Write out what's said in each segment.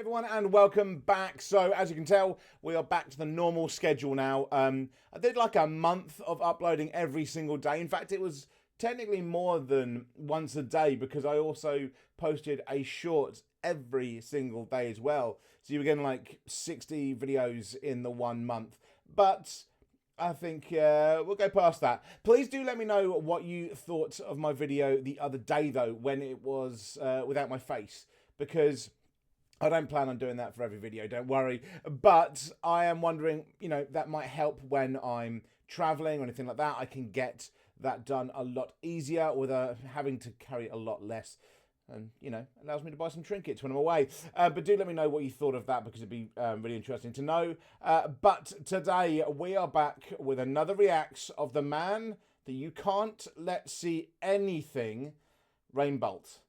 everyone, and welcome back. So, as you can tell, we are back to the normal schedule now. I did like a month of uploading every single day. In fact, it was technically more than once a day because I also posted a short every single day as well. So you were getting like 60 videos in the 1 month. But I think we'll go past that. Please do let me know what you thought of my video the other day, though, when it was without my face. Because I don't plan on doing that for every video, don't worry. But I am wondering, you know, that might help when I'm traveling or anything like that. I can get that done a lot easier without having to carry a lot less. And, you know, allows me to buy some trinkets when I'm away. But do let me know what you thought of that because it'd be really interesting to know. But today we are back with another reacts of the man that you can't let see anything, Rainbolt.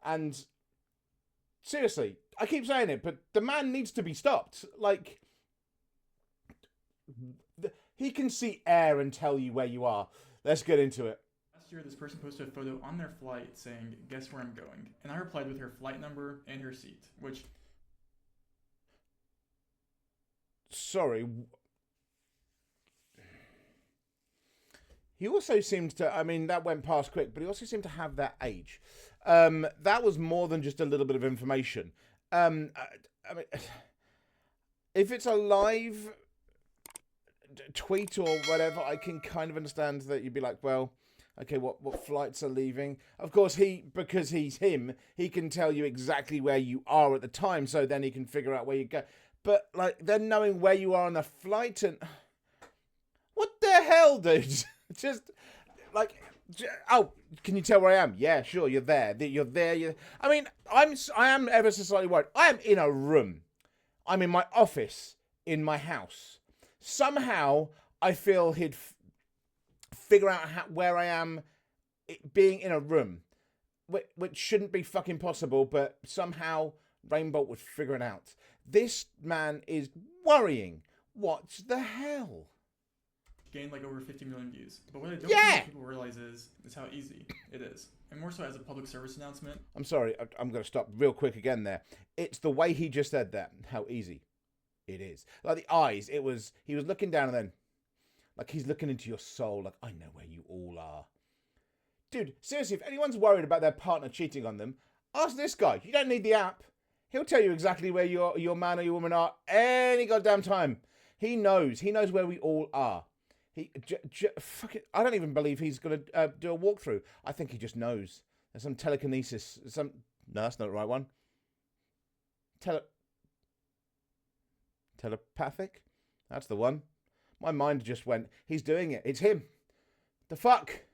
And seriously, I keep saying it, but the man needs to be stopped. Like, he can see air and tell you where you are. Let's get into it. Last year, this person posted a photo on their flight saying, "Guess where I'm going?" And I replied with her flight number and her seat, which... Sorry. He also seemed to, I mean, that went past quick, but he also seemed to have that age. That was more than just a little bit of information. I mean, if it's a live tweet or whatever, I can kind of understand that you'd be like, well, okay, what flights are leaving? Of course, because he's him, he can tell you exactly where you are at the time, so then he can figure out where you go. But, like, then knowing where you are on the flight and... What the hell, dude? Just, like... Oh, can you tell where I am? Yeah, sure, you're there. You're there. I mean, I am ever so slightly worried. I am in a room. I'm in my office, in my house. Somehow, I feel he'd figure out where I am being in a room. Which shouldn't be fucking possible, but somehow Rainbolt would figure it out. This man is worrying. What the hell? Gained like over 50 million views. But what I don't think people realize is how easy it is. And more so as a public service announcement. I'm sorry, I'm going to stop real quick again there. It's the way he just said that, how easy it is. Like the eyes, he was looking down and then, like he's looking into your soul, like, I know where you all are. Dude, seriously, if anyone's worried about their partner cheating on them, ask this guy. You don't need the app. He'll tell you exactly where your man or your woman are any goddamn time. He knows where we all are. Fuck it. I don't even believe he's going to do a walkthrough. I think he just knows. There's some telekinesis. No, that's not the right one. Telepathic? That's the one. My mind just went, he's doing it. It's him. The fuck?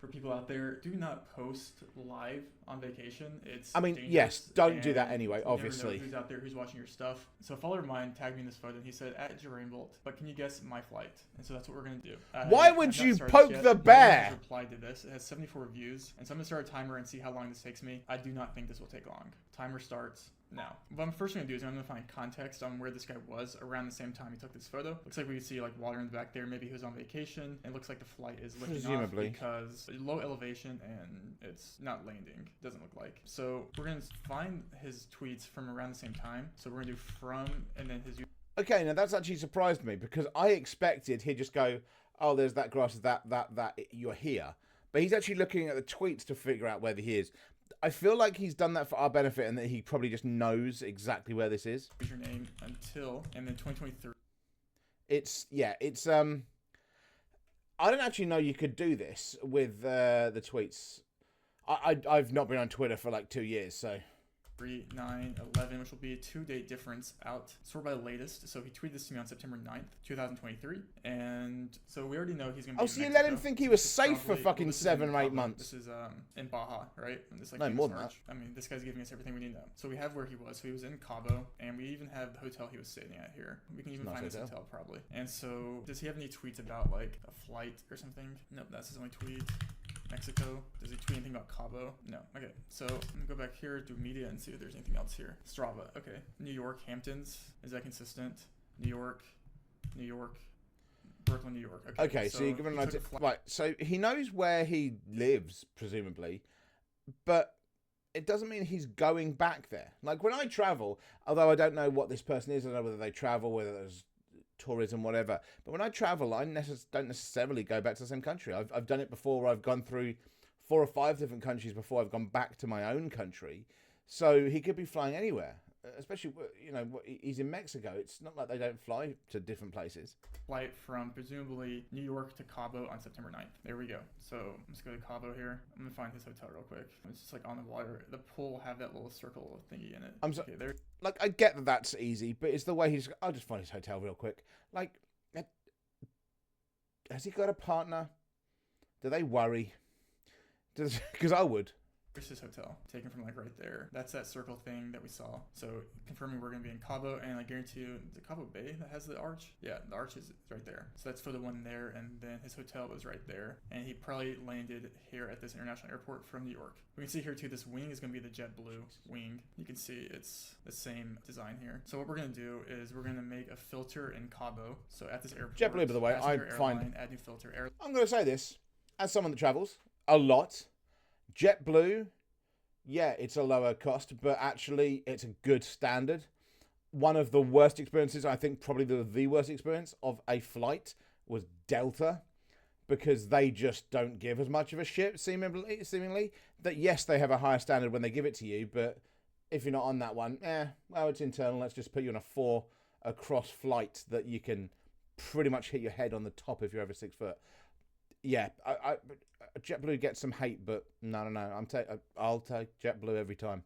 For people out there, do not post live on vacation. I mean, yes, don't do that anyway, obviously. You never know who's out there, who's watching your stuff. So a follower of mine tagged me in this photo, and he said, @Rainbolt, but can you guess my flight? And so that's what we're going to do. Why would you poke the bear? I replied to this. It has 74 views, and so I'm going to start a timer and see how long this takes me. I do not think this will take long. Timer starts now. What I'm first going to do is I'm going to find context on where this guy was around the same time he took this photo. Looks like we can see like water in the back there. Maybe he was on vacation. It looks like the flight is lifting off because low elevation and it's not landing. Doesn't look like. So we're going to find his tweets from around the same time. So we're going to do from and then his... Okay, now that's actually surprised me because I expected he'd just go, oh, there's that grass, that, you're here. But he's actually looking at the tweets to figure out where he is. I feel like he's done that for our benefit and that he probably just knows exactly where this is. What's your name until, and then 2023. It's I don't actually know you could do this with the tweets. I've not been on Twitter for like 2 years, so... 3, 9, 11, which will be a 2-day difference out. Sort by the latest. So he tweeted this to me on September 9th, 2023. And so we already know he's going to be in Mexico. You let him think he was safe for fucking 7 or 8 months. This is in Baja, right? And this, like, no, more than that. I mean, this guy's giving us everything we need to know. So we have where he was. So he was in Cabo, and we even have the hotel he was staying at here. We can even find this hotel probably. And so does he have any tweets about like a flight or something? Nope, that's his only tweet. Mexico. Does he tweet anything about Cabo? No. Okay, so I'm gonna go back here, do media, and see if there's anything else here. Strava. Okay. New York, Hamptons. Is that consistent? New York, Brooklyn, New York. Okay, so you're giving an idea. Right, so he knows where he lives, presumably, but it doesn't mean he's going back there. Like when I travel, although I don't know what this person is, I don't know whether they travel, whether there's tourism, whatever. But when I travel, I don't necessarily go back to the same country. I've done it before where I've gone through 4 or 5 different countries before I've gone back to my own country. So he could be flying anywhere, especially, you know, he's in Mexico. It's not like they don't fly to different places. Flight from presumably New York to Cabo on September 9th. There we go. So let's go to Cabo here. I'm gonna find his hotel real quick. It's just like on the water. The pool will have that little circle thingy in it. Okay, there. Like I get that that's easy, but it's the way I'll just find his hotel real quick. Like, has he got a partner? Do they worry? Because I would. Here's his hotel, taken from like right there. That's that circle thing that we saw. So confirming we're gonna be in Cabo, and I guarantee you, the Cabo Bay that has the arch. Yeah, the arch is right there. So that's for the one there, and then his hotel was right there. And he probably landed here at this international airport from New York. We can see here too, this wing is gonna be the JetBlue wing. You can see it's the same design here. So what we're gonna do is we're gonna make a filter in Cabo. So at this airport, JetBlue, by the way, add new filter. I'm gonna say this as someone that travels a lot. JetBlue, yeah, it's a lower cost, but actually it's a good standard. One of the worst experiences, I think probably the worst experience of a flight was Delta, because they just don't give as much of a shit, seemingly. That yes, they have a higher standard when they give it to you, but if you're not on that one, well, it's internal. Let's just put you on a 4 across flight that you can pretty much hit your head on the top if you're over 6 foot. Yeah, JetBlue gets some hate, but no. I'll take JetBlue every time.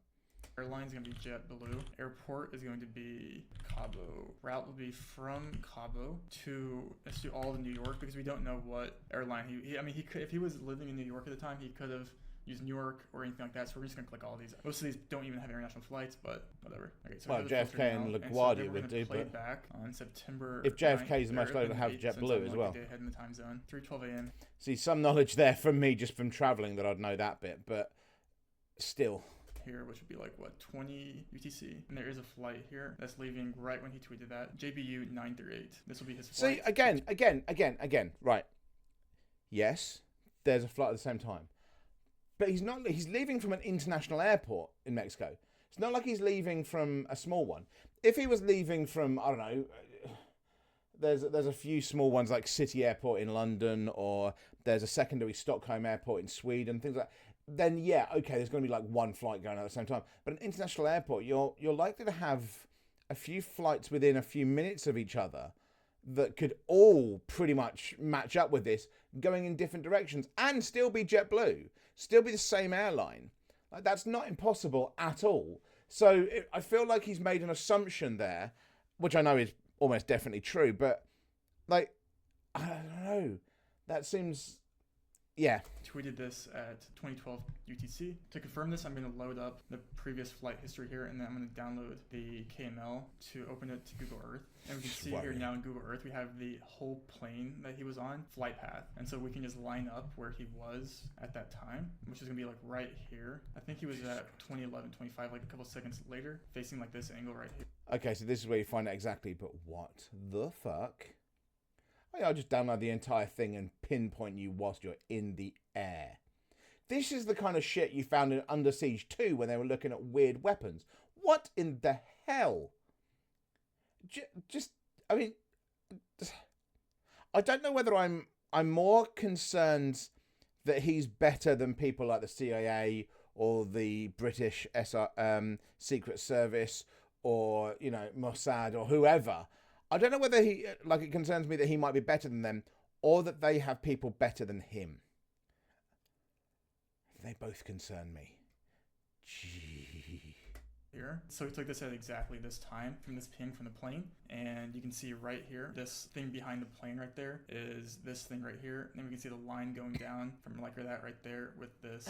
Airline is going to be JetBlue. Airport is going to be Cabo. Route will be from Cabo to, let's do all of New York, because we don't know what airline he could, if he was living in New York at the time, he could have used New York or anything like that. So we're just going to click all of these. Most of these don't even have international flights, but whatever. Okay, so well, JFK and LaGuardia would do, but back on September if JFK is the most likely to have JetBlue as well. Day ahead in the time zone, 3:12 a.m. See, some knowledge there from me just from traveling that I'd know that bit, but still. Here, which would be like what, 20 UTC, and there is a flight here that's leaving right when he tweeted that. JBU 938. This will be his flight. See, again, right? Yes, there's a flight at the same time, but he's not. He's leaving from an international airport in Mexico. It's not like he's leaving from a small one. If he was leaving from, I don't know, there's a few small ones like City Airport in London, or there's a secondary Stockholm Airport in Sweden, things like that. Then yeah, okay, there's going to be like one flight going on at the same time. But an international airport, you're likely to have a few flights within a few minutes of each other that could all pretty much match up with this, going in different directions, and still be JetBlue, still be the same airline. Like, that's not impossible at all. So I feel like he's made an assumption there, which I know is almost definitely true, but like, I don't know. That seems... Yeah. Tweeted this at 2012 UTC. To confirm this, I'm going to load up the previous flight history here, and then I'm going to download the KML to open it to Google Earth. And we can see here now in Google Earth, we have the whole plane that he was on, flight path. And so we can just line up where he was at that time, which is going to be like right here. I think he was at 2011, 25, like a couple seconds later, facing like this angle right here. Okay, so this is where you find it exactly, but what the fuck? I'll just download the entire thing and pinpoint you whilst you're in the air. This is the kind of shit you found in Under Siege 2 when they were looking at weird weapons. What in the hell? I don't know whether I'm more concerned that he's better than people like the CIA or the British Secret Service or, you know, Mossad or whoever. I don't know whether it concerns me that he might be better than them or that they have people better than him. They both concern me. Gee. Here. So we took this at exactly this time from this ping from the plane, and you can see right here, this thing behind the plane right there is this thing right here, and then we can see the line going down from like that right there with this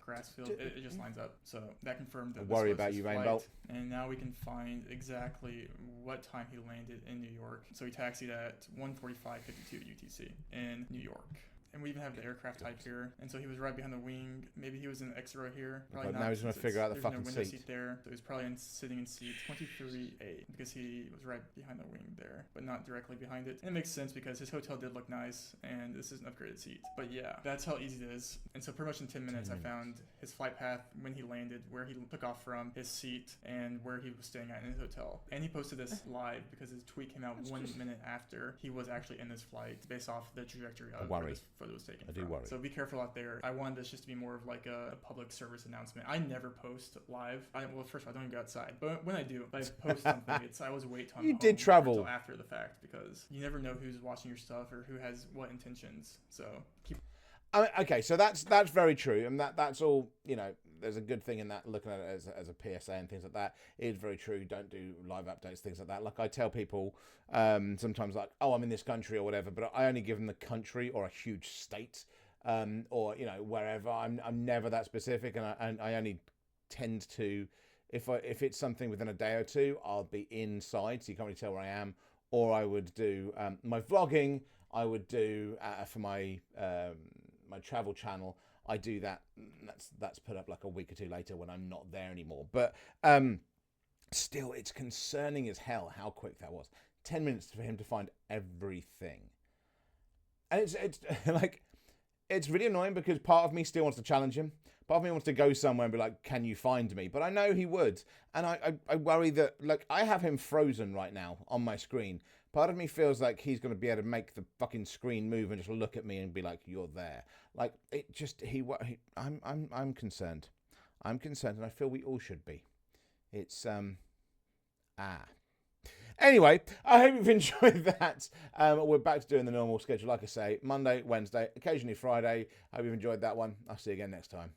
grass field. It just lines up. So that confirmed that worry about you, Rainbow. And now we can find exactly what time he landed in New York. So he taxied at 1:45:52 UTC in New York. And we even have the aircraft type here. And so he was right behind the wing. Maybe he was in the X-row here. Probably But not, now he's going to figure out the there's fucking no window seat. there. So he was probably sitting in seat 23A because he was right behind the wing there, but not directly behind it. And it makes sense because his hotel did look nice, and this is an upgraded seat. But yeah, that's how easy it is. And so pretty much in 10 minutes, I found his flight path, when he landed, where he took off from, his seat, and where he was staying at in his hotel. And he posted this live because his tweet came out 1 minute after he was actually in this flight, based off the trajectory of where this photo was taken. I do worry. So be careful out there. I wanted this just to be more of like a public service announcement. I never post live. Well, first of all, I don't even go outside. But when I do, if I post something, I always wait till I'm You home did travel. until after the fact, because you never know who's watching your stuff or who has what intentions. So keep. Okay, so that's very true, and that's all. You know, there's a good thing in that. Looking at it as a PSA and things like that, it is very true. Don't do live updates, things like that. Like I tell people sometimes, like, oh, I'm in this country or whatever, but I only give them the country or a huge state, or you know, wherever. I'm never that specific, and I only tend to, if it's something within a day or two, I'll be inside, so you can't really tell where I am. Or I would do my vlogging. I would do for my my travel channel. I do that. That's put up like a week or two later when I'm not there anymore. But still, it's concerning as hell how quick that was. 10 minutes for him to find everything, and it's like, it's really annoying because part of me still wants to challenge him. Part of me wants to go somewhere and be like, can you find me? But I know he would. And I worry that, like, I have him frozen right now on my screen. Part of me feels like he's going to be able to make the fucking screen move and just look at me and be like, you're there. Like, it just, I'm concerned. I'm concerned, and I feel we all should be. It's, Anyway, I hope you've enjoyed that. We're back to doing the normal schedule. Like I say, Monday, Wednesday, occasionally Friday. I hope you've enjoyed that one. I'll see you again next time.